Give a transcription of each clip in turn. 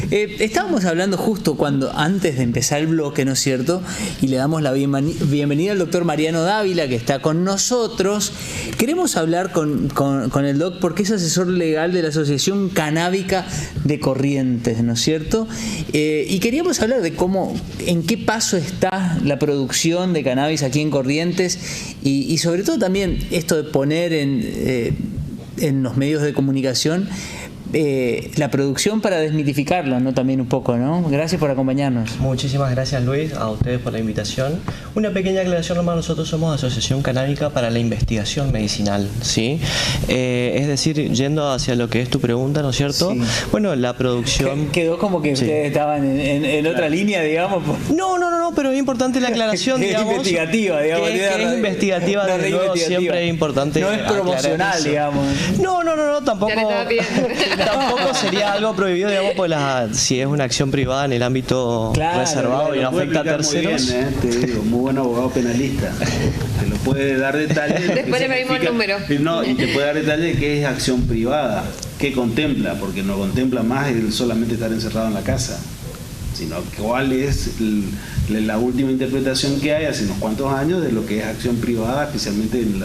Estábamos hablando justo antes de empezar el bloque, ¿no es cierto? Y le damos la bienvenida al doctor Mariano Dávila, que está con nosotros. Queremos hablar con el doc porque es asesor legal de la Asociación Canábica de Corrientes, ¿no es cierto? Y queríamos hablar de en qué paso está la producción de cannabis aquí en Corrientes y sobre todo también esto de poner en los medios de comunicación la producción para desmitificarla, ¿no? También un poco, ¿no? Gracias por acompañarnos. Muchísimas gracias, Luis, a ustedes por la invitación. Una pequeña aclaración nomás, nosotros somos Asociación Canábica para la Investigación Medicinal, ¿sí? Es decir, yendo hacia lo que es tu pregunta, ¿no es cierto? Sí. Bueno, la producción... Quedó como que ustedes estaban en otra línea, digamos. No, pero es importante la aclaración, digamos. Es investigativa, digamos. Que es investigativa, desde luego, siempre es importante. No es promocional, digamos. No, tampoco... Tampoco sería algo prohibido, digamos, pues si es una acción privada en el ámbito reservado y no afecta a terceros. Muy bien, te digo, muy buen abogado penalista. Te lo puede dar detalles. Después le pedimos el número. No, y te puede dar detalles de qué es acción privada, qué contempla, porque no contempla más el solamente estar encerrado en la casa, sino cuál es la última interpretación que hay hace unos cuantos años de lo que es acción privada, especialmente en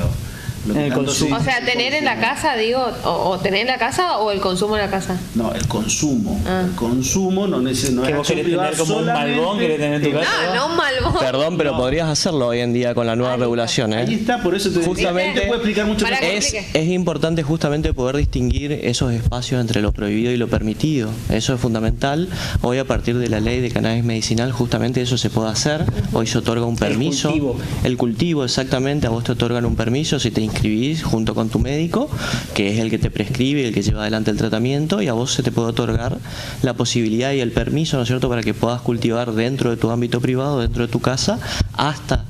el consumo. O sea, tener en la casa, digo, o tener en la casa o el consumo en la casa. No, el consumo. El consumo no es que vos querés tener como un malbón, querés tener en tu casa. No un malbón. Perdón, pero podrías hacerlo hoy en día con la nueva regulación, ¿eh? Ahí está, por eso justamente te puedo explicar mucho más. Es importante justamente poder distinguir esos espacios entre lo prohibido y lo permitido. Eso es fundamental. Hoy, a partir de la ley de cannabis medicinal, justamente eso se puede hacer. Hoy se otorga un permiso. El cultivo, exactamente. A vos te otorgan un permiso si te inscribís junto con tu médico, que es el que te prescribe, el que lleva adelante el tratamiento, y a vos se te puede otorgar la posibilidad y el permiso, ¿no es cierto?, para que puedas cultivar dentro de tu ámbito privado, dentro de tu casa, hasta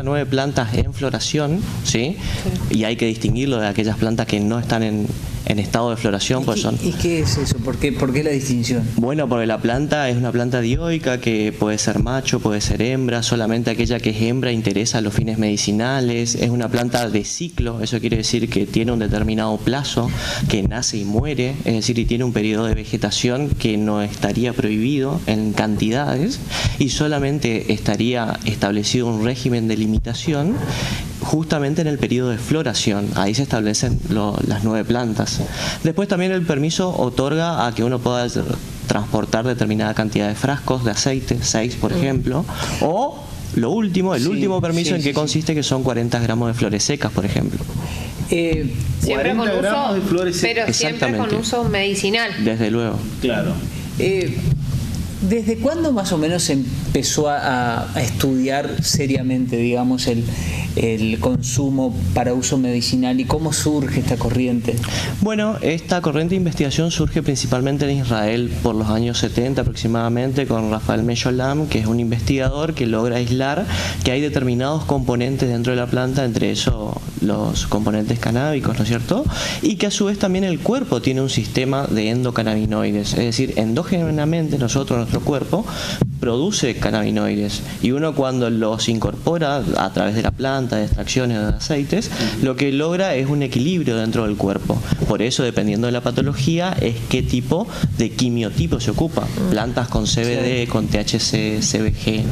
9 plantas en floración, ¿sí? Y hay que distinguirlo de aquellas plantas que no están en estado de floración. ¿Y qué es eso? ¿Por qué la distinción? Bueno, porque la planta es una planta dioica que puede ser macho, puede ser hembra, solamente aquella que es hembra interesa a los fines medicinales, es una planta de ciclo, eso quiere decir que tiene un determinado plazo, que nace y muere, es decir, y tiene un periodo de vegetación que no estaría prohibido en cantidades y solamente estaría establecido un régimen de limitación justamente en el periodo de floración. Ahí se establecen las 9 plantas. Después también el permiso otorga a que uno pueda transportar determinada cantidad de frascos de aceite, 6 por ejemplo, o el último permiso en que consiste, que son 40 gramos de flores secas, por ejemplo. Siempre con uso, de flores secas. pero siempre con uso medicinal. Desde luego. Claro. ¿Desde cuándo más o menos se empezó a estudiar seriamente, digamos, el consumo para uso medicinal y cómo surge esta corriente? Bueno, esta corriente de investigación surge principalmente en Israel por los años 70 aproximadamente, con Rafael Mejolam, que es un investigador que logra aislar que hay determinados componentes dentro de la planta, entre esos los componentes canábicos, ¿no es cierto? Y que a su vez también el cuerpo tiene un sistema de endocannabinoides, es decir, endógenamente nuestro cuerpo produce cannabinoides y uno cuando los incorpora a través de la planta, de extracciones de aceites, lo que logra es un equilibrio dentro del cuerpo. Por eso, dependiendo de la patología, es qué tipo de quimiotipo se ocupa. Plantas con CBD, con THC, CBG.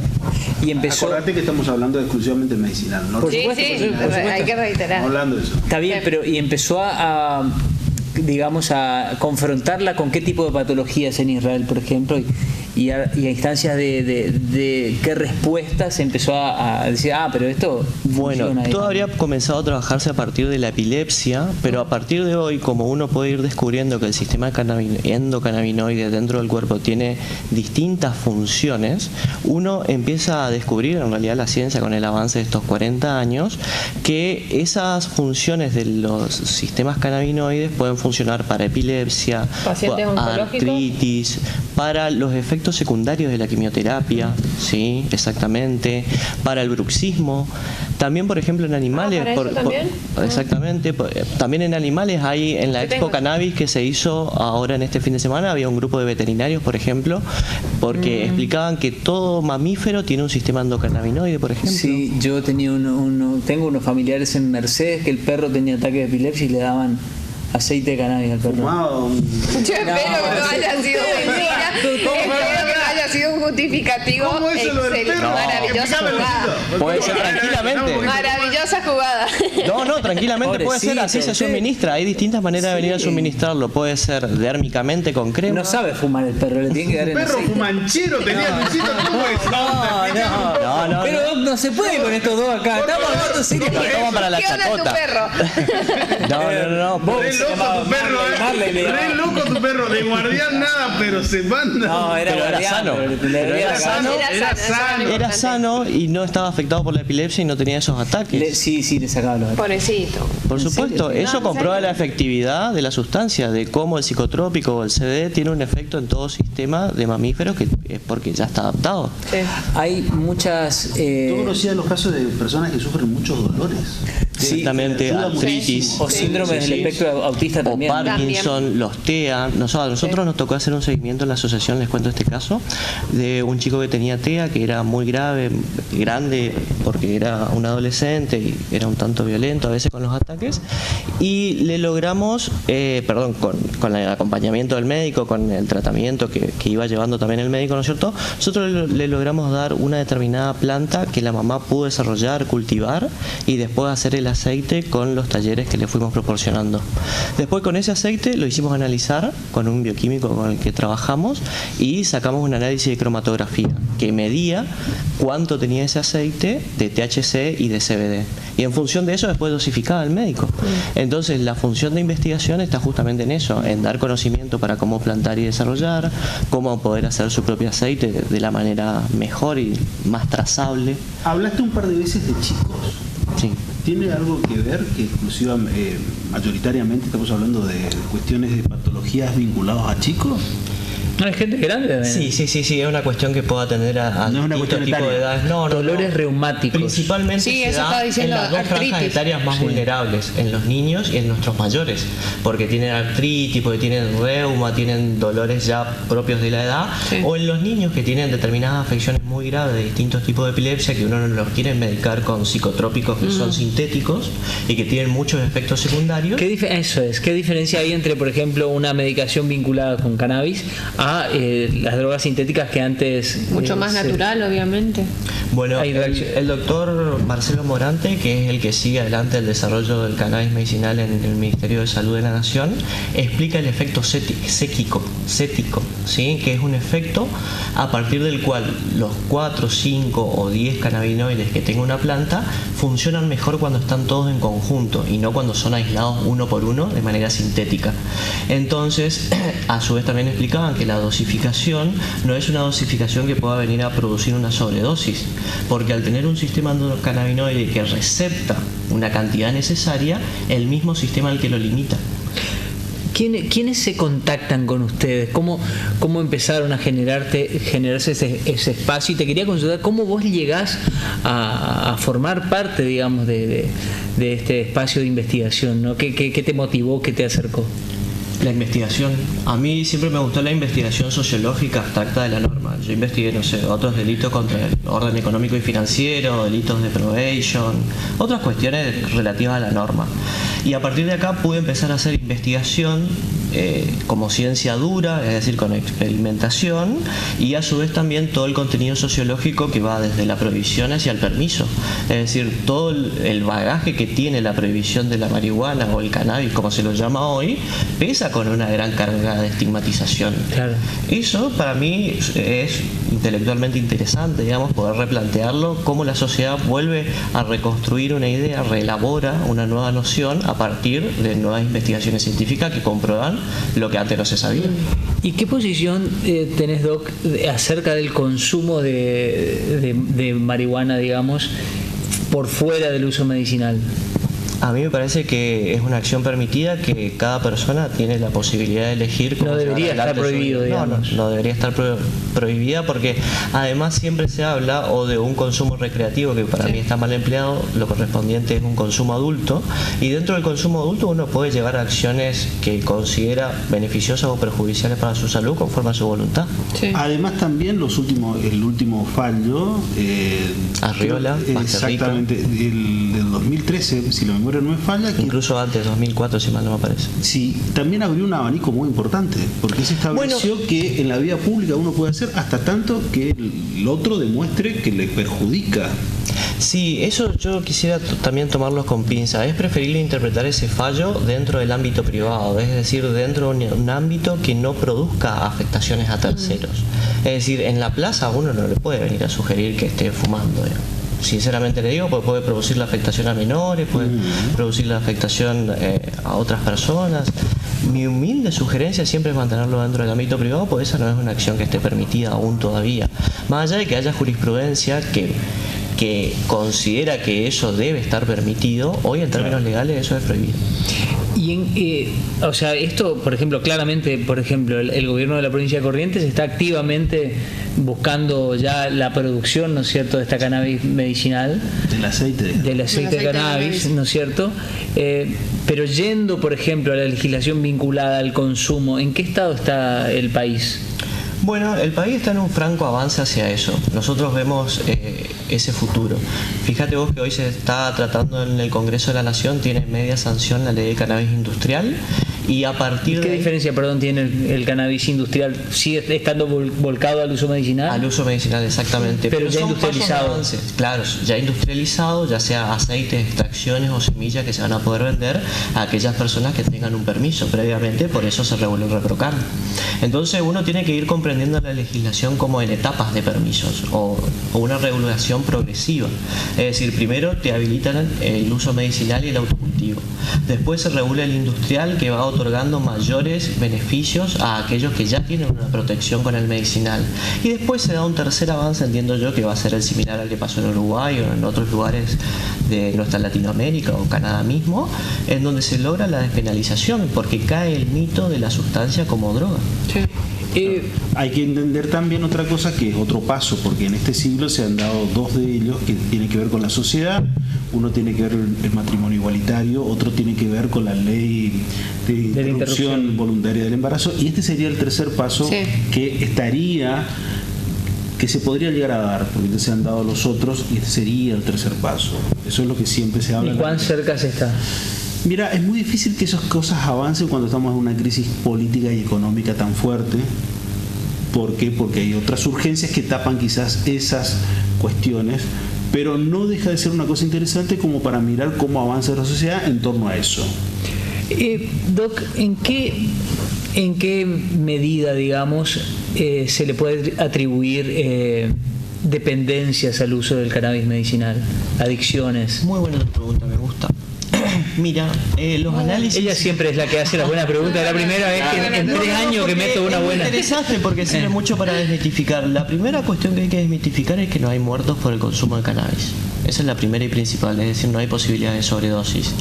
Y empezó... Acordate que estamos hablando exclusivamente medicinal, ¿no? Por supuesto, hay que reiterar. Estamos hablando de eso. Está bien, pero y empezó digamos, a confrontarla con qué tipo de patologías en Israel, por ejemplo, y a instancias de qué respuestas se empezó a decir, pero esto bueno, todo habría comenzado a trabajarse a partir de la epilepsia, pero a partir de hoy, como uno puede ir descubriendo que el sistema endocannabinoide dentro del cuerpo tiene distintas funciones, uno empieza a descubrir, en realidad la ciencia con el avance de estos 40 años, que esas funciones de los sistemas cannabinoides pueden funcionar para epilepsia, artritis, para los efectos secundarios de la quimioterapia, sí, exactamente, para el bruxismo, también por ejemplo en animales, exactamente, también en animales hay en la Expo Cannabis que se hizo ahora en este fin de semana, había un grupo de veterinarios, por ejemplo, porque explicaban que todo mamífero tiene un sistema endocannabinoide, por ejemplo. Sí, yo tenía tengo unos familiares en Mercedes que el perro tenía ataques de epilepsia y le daban aceite de cannabis al perro. Fumado. Yo espero que no haya sido mentira. Espero que no haya sido un justificativo. ¿Cómo es lo del Excelente, perro? maravillosa Explícame, jugada. Luisito. Puede ser tranquilamente. Maravillosa jugada. No, tranquilamente puede ser, así se Pobrecito, suministra. Hay distintas maneras de venir a suministrarlo. Puede ser dérmicamente con crema. No sabe fumar el perro, le tiene que dar el Perro aceite. fumanchero tenía Luisito. ¿Cómo es? No. Pero no se puede con estos dos acá. Estamos hablando serio. Lo toman para la ¿Qué onda tu chacota. perro? No. Vos Re se loco llamaba tu perro, Marley, le Re llamaban. loco tu perro. De guardián nada, pero se manda. No, era Pero era guardián, sano. pero le Pero dolía era la sano. cabeza. Era sano. Era sano y no estaba afectado por la epilepsia y no tenía esos ataques. Sí, le sacaba los ataques. Pobrecito. Por supuesto, serio? eso ¿en comprueba serio? la efectividad de la sustancia, de cómo el psicotrópico o el CBD tiene un efecto en todo sistema de mamíferos que es porque ya está adaptado. Sí. Hay muchas... ¿Tú conocías los casos de personas que sufren muchos dolores? Directamente ayuda artritis. o síndromes del espectro autista O también. Parkinson, los TEA. Nosotros nos tocó hacer un seguimiento en la asociación, les cuento este caso, de un chico que tenía TEA, que era muy grave, grande, porque era un adolescente y era un tanto violento a veces con los ataques, y le logramos, con el acompañamiento del médico, con el tratamiento que iba llevando también el médico, ¿no es cierto? Nosotros le logramos dar una determinada planta que la mamá pudo desarrollar, cultivar, y después hacer el aceite con los talleres que le fuimos proporcionando. Después con ese aceite lo hicimos analizar con un bioquímico con el que trabajamos y sacamos un análisis de cromatografía que medía cuánto tenía ese aceite de THC y de CBD. Y en función de eso después dosificaba el médico. Entonces la función de investigación está justamente en eso, en dar conocimiento para cómo plantar y desarrollar, cómo poder hacer su propio aceite de la manera mejor y más trazable. Hablaste un par de veces de chicos. Sí. ¿Tiene algo que ver que mayoritariamente estamos hablando de cuestiones de patologías vinculadas a chicos? No, hay gente grande también. Sí, es una cuestión que pueda atender a No es una distintos cuestión tipos de etaria. edades. No, Dolores reumáticos. Principalmente Sí, se eso da estaba diciendo, en las dos franjas artritis. etarias más vulnerables, en los niños y en nuestros mayores, porque tienen artritis, porque tienen reuma, tienen dolores ya propios de la edad, Sí. o en los niños que tienen determinadas afecciones muy graves de distintos tipos de epilepsia que uno no los quiere medicar con psicotrópicos que son sintéticos y que tienen muchos efectos secundarios. ¿Qué diferencia hay entre, por ejemplo, una medicación vinculada con cannabis a las drogas sintéticas que antes... Mucho más natural, obviamente. Bueno, Hay reacción. el doctor Marcelo Morante, que es el que sigue adelante el desarrollo del cannabis medicinal en el Ministerio de Salud de la Nación, explica el efecto cético, ¿sí? Que es un efecto a partir del cual los 4, 5 o 10 cannabinoides que tenga una planta funcionan mejor cuando están todos en conjunto y no cuando son aislados uno por uno de manera sintética. Entonces, a su vez también explicaban que la dosificación no es una dosificación que pueda venir a producir una sobredosis, porque al tener un sistema endocannabinoide que recepta una cantidad necesaria, el mismo sistema al que lo limita. ¿Quiénes se contactan con ustedes? ¿Cómo empezaron a generarse ese espacio? Y te quería consultar, ¿cómo vos llegás a formar parte, digamos, de este espacio de investigación, ¿no? ¿Qué te motivó, qué te acercó? La investigación. A mí siempre me gustó la investigación sociológica abstracta de la norma. Yo investigué, no sé, otros delitos contra el orden económico y financiero, delitos de probation, otras cuestiones relativas a la norma. Y a partir de acá pude empezar a hacer investigación como ciencia dura, es decir, con experimentación, y a su vez también todo el contenido sociológico que va desde la prohibición hacia el permiso. Es decir, todo el bagaje que tiene la prohibición de la marihuana o el cannabis, como se lo llama hoy, pesa con una gran carga de estigmatización. Claro. Eso para mí es intelectualmente interesante, digamos, poder replantearlo, cómo la sociedad vuelve a reconstruir una idea, reelabora una nueva noción a partir de nuevas investigaciones científicas que comprueban lo que antes no se sabía. ¿Y qué posición tenés, Doc, acerca del consumo de marihuana, digamos, por fuera del uso medicinal? A mí me parece que es una acción permitida que cada persona tiene la posibilidad de elegir cómo No debería llevar adelante estar su prohibido, vida. digamos. No debería estar prohibida porque además siempre se habla o de un consumo recreativo que para mí está mal empleado, lo correspondiente es un consumo adulto, y dentro del consumo adulto uno puede llevar acciones que considera beneficiosas o perjudiciales para su salud conforme a su voluntad. Sí. Además también el último fallo Arriola, exactamente, el del 2013, si la memoria no me falla. Incluso antes, 2004, si mal no me parece. Sí, también abrió un abanico muy importante, porque se estableció que en la vida pública uno puede hacer hasta tanto que el otro demuestre que le perjudica. Sí, eso yo quisiera también tomarlo con pinza. Es preferible interpretar ese fallo dentro del ámbito privado, es decir, dentro de un ámbito que no produzca afectaciones a terceros. Es decir, en la plaza uno no le puede venir a sugerir que esté fumando. Sinceramente le digo, porque puede producir la afectación a menores, puede producir la afectación a otras personas. Mi humilde sugerencia siempre es mantenerlo dentro del ámbito privado, porque esa no es una acción que esté permitida aún todavía. Más allá de que haya jurisprudencia que considera que eso debe estar permitido, hoy en términos legales eso es prohibido. Y o sea, esto, por ejemplo, claramente, por ejemplo, el gobierno de la provincia de Corrientes está activamente buscando ya la producción, ¿no es cierto?, de esta cannabis medicinal, Del aceite de cannabis, ¿no es cierto? Pero yendo, por ejemplo, a la legislación vinculada al consumo, ¿en qué estado está el país? Bueno, el país está en un franco avance hacia eso. Nosotros vemos ese futuro. Fíjate vos que hoy se está tratando en el Congreso de la Nación, tiene media sanción la ley de cannabis industrial, y a partir ¿Qué de... diferencia, perdón, tiene el cannabis industrial? ¿Sigue estando volcado al uso medicinal? Al uso medicinal, exactamente. Pero ya son industrializado. pasos de avance. Claro, ya industrializado, ya sea aceites, extracciones o semillas que se van a poder vender a aquellas personas que tengan un permiso previamente, por eso se reguló el reprocan. Entonces uno tiene que ir comprendiendo la legislación como en etapas de permisos o una regulación progresiva. Es decir, primero te habilitan el uso medicinal y el autocultivo. Después se regula el industrial, que va otorgando mayores beneficios a aquellos que ya tienen una protección con el medicinal. Y después se da un tercer avance, entiendo yo, que va a ser el similar al que pasó en Uruguay o en otros lugares de nuestra Latinoamérica o Canadá mismo, en donde se logra la despenalización, porque cae el mito de la sustancia como droga. Sí. Hay que entender también otra cosa, que es otro paso, porque en este siglo se han dado dos de ellos que tienen que ver con la sociedad. Uno tiene que ver el matrimonio igualitario, otro tiene que ver con la ley de interrupción voluntaria del embarazo, y este sería el tercer paso, sí, que se podría llegar a dar, porque se han dado los otros y este sería el tercer paso. Eso es lo que siempre se habla. ¿Y cuán cerca se está? Mira, es muy difícil que esas cosas avancen cuando estamos en una crisis política y económica tan fuerte. ¿Por qué? Porque hay otras urgencias que tapan quizás esas cuestiones, pero no deja de ser una cosa interesante como para mirar cómo avanza la sociedad en torno a eso. Doc, ¿en qué medida, digamos, se le puede atribuir dependencias al uso del cannabis medicinal, adicciones? Muy buena pregunta, me gusta. Mira, los análisis... Ella siempre es la que hace las buenas preguntas. La primera vez que en 3 años que meto una buena... Es interesante porque sirve mucho para desmitificar. La primera cuestión que hay que desmitificar es que no hay muertos por el consumo de cannabis. Esa es la primera y principal, es decir, no hay posibilidad de sobredosis.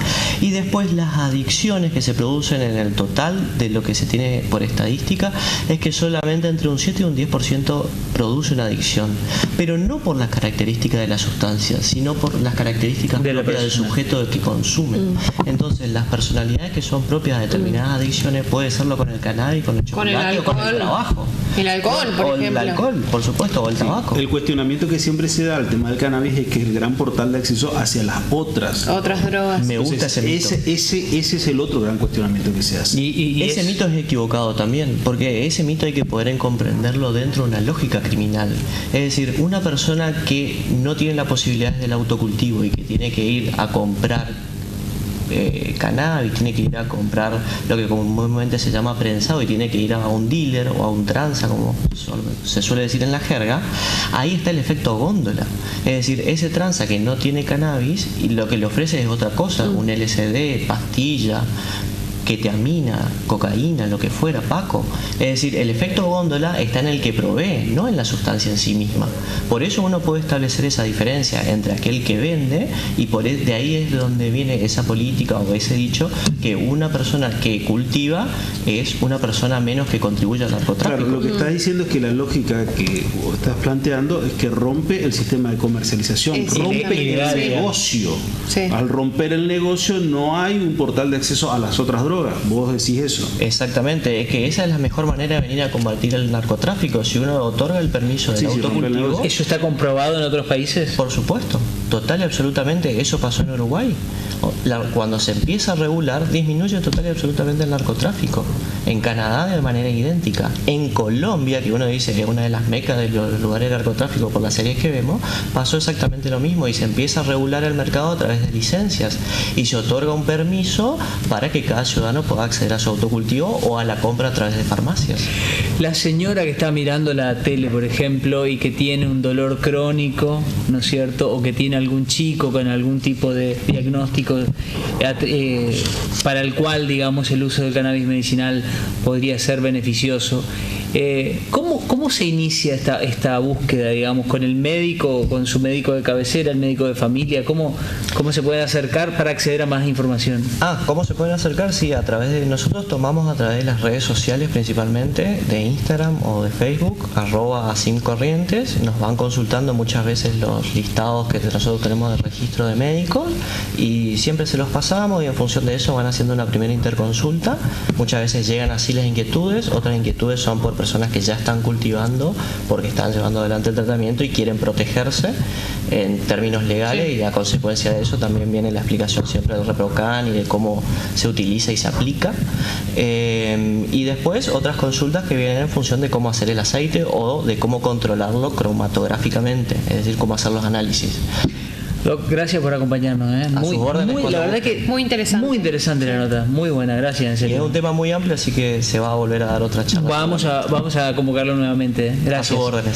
Y después las adicciones que se producen en el total de lo que se tiene por estadística es que solamente entre un 7 y un 10% produce una adicción, pero no por las características de la sustancia, sino por las características propias del sujeto que consume. Entonces las personalidades que son propias de determinadas adicciones puede serlo con el cannabis, con el chocolate o con el trabajo. El alcohol, por ejemplo. El alcohol, por supuesto, o el tabaco. El cuestionamiento que siempre se da al tema del cannabis es que es el gran portal de acceso hacia las otras drogas. Me gusta ese mito. Ese es el otro gran cuestionamiento que se hace. Y ese mito es equivocado también, porque ese mito hay que poder comprenderlo dentro de una lógica criminal. Es decir, una persona que no tiene la posibilidad del autocultivo y que tiene que ir a comprar cannabis, tiene que ir a comprar lo que comúnmente se llama prensado y tiene que ir a un dealer o a un tranza, como se suele decir en la jerga, ahí está el efecto góndola. Es decir, ese tranza que no tiene cannabis y lo que le ofrece es otra cosa, un LSD, pastilla, ketamina, cocaína, lo que fuera, Paco. Es decir, el efecto góndola está en el que provee, no en la sustancia en sí misma. Por eso uno puede establecer esa diferencia entre aquel que vende y de ahí es donde viene esa política o ese dicho que una persona que cultiva es una persona menos que contribuye al narcotráfico. Claro, lo que estás diciendo es que la lógica que estás planteando es que rompe el sistema de comercialización, rompe el negocio. Sí. Al romper el negocio no hay un portal de acceso a las otras drogas. droga. Vos decís eso. Exactamente, es que esa es la mejor manera de venir a combatir el narcotráfico. Si uno otorga el permiso del Sí, sí, rompe el autocultivo, negocio. ¿Eso está comprobado en otros países? por supuesto, total y absolutamente, eso pasó en Uruguay. Cuando se empieza a regular, disminuye total y absolutamente el narcotráfico. En Canadá de manera idéntica. En Colombia, que uno dice que es una de las mecas de los lugares de narcotráfico por las series que vemos, pasó exactamente lo mismo y se empieza a regular el mercado a través de licencias y se otorga un permiso para que cada ciudadano pueda acceder a su autocultivo o a la compra a través de farmacias. La señora que está mirando la tele, por ejemplo, y que tiene un dolor crónico, ¿no es cierto? O que tiene algún chico con algún tipo de diagnóstico para el cual, digamos, el uso del cannabis medicinal podría ser beneficioso. ¿Cómo se inicia esta búsqueda, digamos, con el médico, con su médico de cabecera, el médico de familia? ¿Cómo se puede acercar para acceder a más información? ¿Cómo se pueden acercar? Sí, nosotros tomamos a través de las redes sociales, principalmente de Instagram o de Facebook, @AsimCorrientes. Nos van consultando muchas veces los listados que nosotros tenemos de registro de médicos y siempre se los pasamos y en función de eso van haciendo una primera interconsulta. Muchas veces llegan así las inquietudes, otras inquietudes son por personas que ya están cultivando porque están llevando adelante el tratamiento y quieren protegerse en términos legales, y a consecuencia de eso también viene la explicación siempre del ReproCan y de cómo se utiliza y se aplica. Y después otras consultas que vienen en función de cómo hacer el aceite o de cómo controlarlo cromatográficamente, es decir, cómo hacer los análisis. Doc, gracias por acompañarnos. A sus órdenes, la verdad que Muy interesante. Muy interesante la nota, muy buena, gracias. En Y serio. es un tema muy amplio, así que se va a volver a dar otra charla. Vamos a convocarlo nuevamente. Gracias. A sus órdenes.